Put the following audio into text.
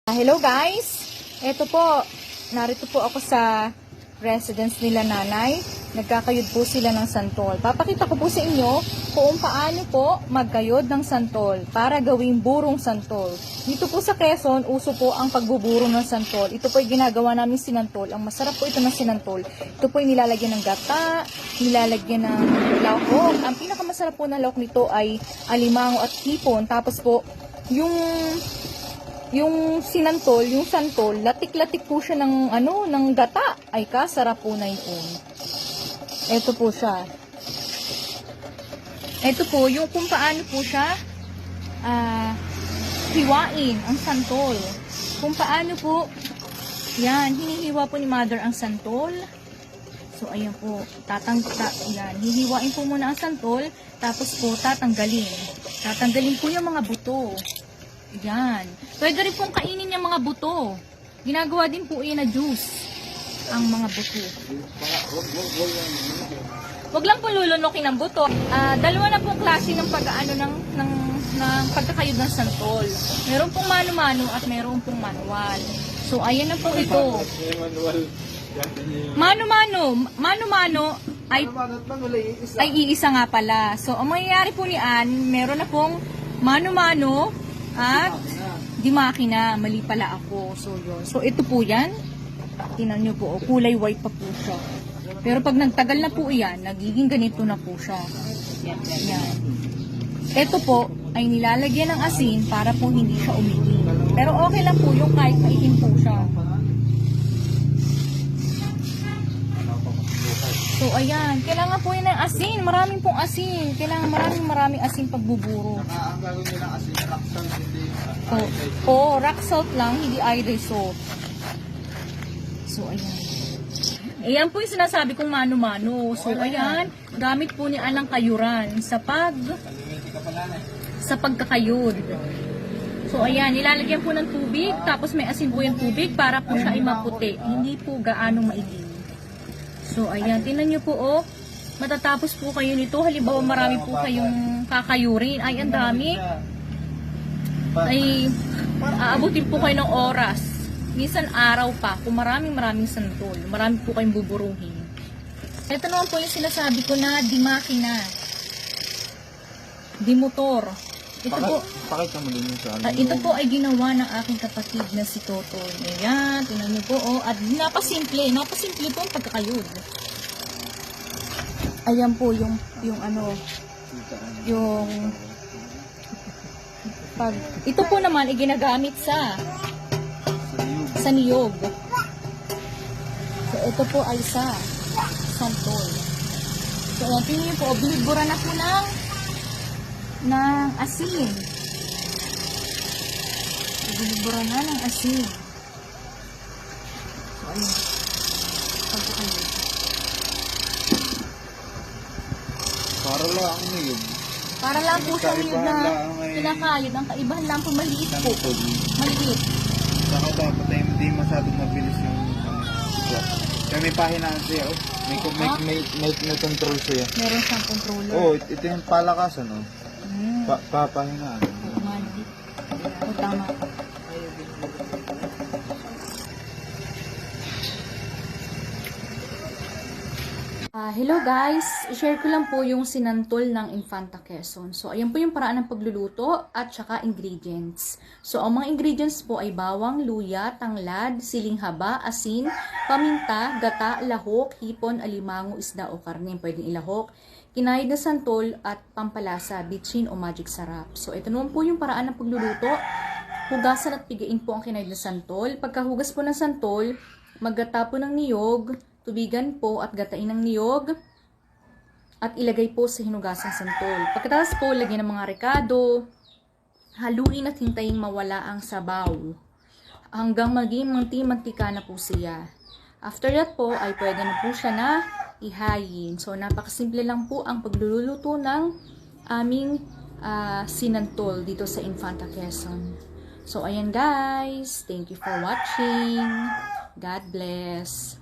Hello guys! Ito po, narito po ako sa residence nila nanay. Nagkakayod po sila ng santol. Papakita ko po sa inyo kung paano po magkayod ng santol para gawing burong santol. Dito po sa Quezon, uso po ang pagbuburong ng santol. Ito po ay ginagawa namin sinantol. Ang masarap po ito ng sinantol. Ito po ay nilalagyan ng gata, nilalagyan ng lahok. Ang pinakamasarap po na lahok nito ay alimango at hipon. Tapos po, yung sinantol, yung santol, latik-latik po siya ng gata. Ay, kasarap po na yun. Ito po siya. Ito po, yung kung paano po siya hiwain ang santol. Kung paano po, yan, hinihiwa po ni mother ang santol. So, ayan po, yan, hihiwain po muna ang santol, tapos po, tatanggalin. Tatanggalin po yung mga buto. Yan. Pwede rin pong kainin yung mga buto. Ginagawa din po yan na juice. Ang mga buto. Huwag lang po lulunukin ang buto. Dalawa na pong klase ng pag-aano ng pagkakayod ng santol. Meron pong mano-mano at meron pong manual. So, ayan na po ito. Mano-mano ay iisa nga pala. So, ang mangyayari po niyan, meron na pong mano-mano at di makina, mali pala ako. So, yun. So, ito po yan. Tingnan nyo po, kulay white pa po siya. Pero pag nagtagal na po yan, nagiging ganito na po siya. Yan. Ito po, ay nilalagyan ng asin para po hindi siya umitim. Pero okay lang po yung kahit maitim po siya. So, ayan. Kailangan po yun ng asin. Maraming pong asin. Kailangan maraming asin pagbuburo. Ang gagawin nilang asin, rock salt, hindi rock salt lang, hindi iodine salt. So, ayan. Ayan po yung sinasabi kong mano-mano. So, ayan. Gamit po ni Alang Kayuran sa pagkakayod. So, ayan. Nilalagyan po ng tubig. Tapos may asin po yung tubig para po siya ay maputi. Hindi po gaano maitim. So, ayan. Tingnan nyo po, oh. Matatapos po kayo nito. Halimbawa, marami po kayong kakayurin. Ay, ang dami. Ay, aabutin po kayo ng oras. Minsan araw pa. Kung maraming santol. Marami po kayong buburuhin. Ito naman po yung sinasabi ko na di makina. Di motor. Ito po, pakita mo din yung sa ito po ay ginawa ng aking kapatid na si Toto. Ayan, tingnan niyo po, oh. At napasimple po ang pagkakayod. Ayan po yung ito po naman ay ginagamit sa niyog. So, ito po ay sa santol. So, ayan, tingnan niyo po, binibura na po ng asin. Binibura na ng asin. So, ayun. Pagkakayod. para lang yun. Para lang po sa niyog na kinakayod. Ang kaibahan lang po, maliit po. Maliit. Saka dapat ay hindi masyadong mabilis yung kaya may pahinaan siya, oh. May control siya. Meron siyang controller. Oo, ito yung palakasan, oh. Papahinaan. O, tama. Hello guys! I-share ko lang po yung sinantol ng Infanta Quezon. So, ayan po yung paraan ng pagluluto at saka ingredients. So, ang mga ingredients po ay bawang, luya, tanglad, siling haba, asin, paminta, gata, lahok, hipon, alimango, isda o karne. Pwedeng ilahok, kinayod na santol at pampalasa, bitchin o magic sarap. So, ito naman po yung paraan ng pagluluto. Hugasan at pigain po ang kinayod na santol. Pagkahugas po ng santol, maggata po ng niyog, tubigan po at gatain ng niyog at ilagay po sa hinugasang santol. Pagkatapos po, lagyan ng mga rekado, haluin at hintayin mawala ang sabaw hanggang maging manti-mantika na po siya. After that po, ay pwede na po siya na ihayin. So, napakasimple lang po ang pagluluto ng aming sinantol dito sa Infanta Quezon. So, ayan guys. Thank you for watching. God bless.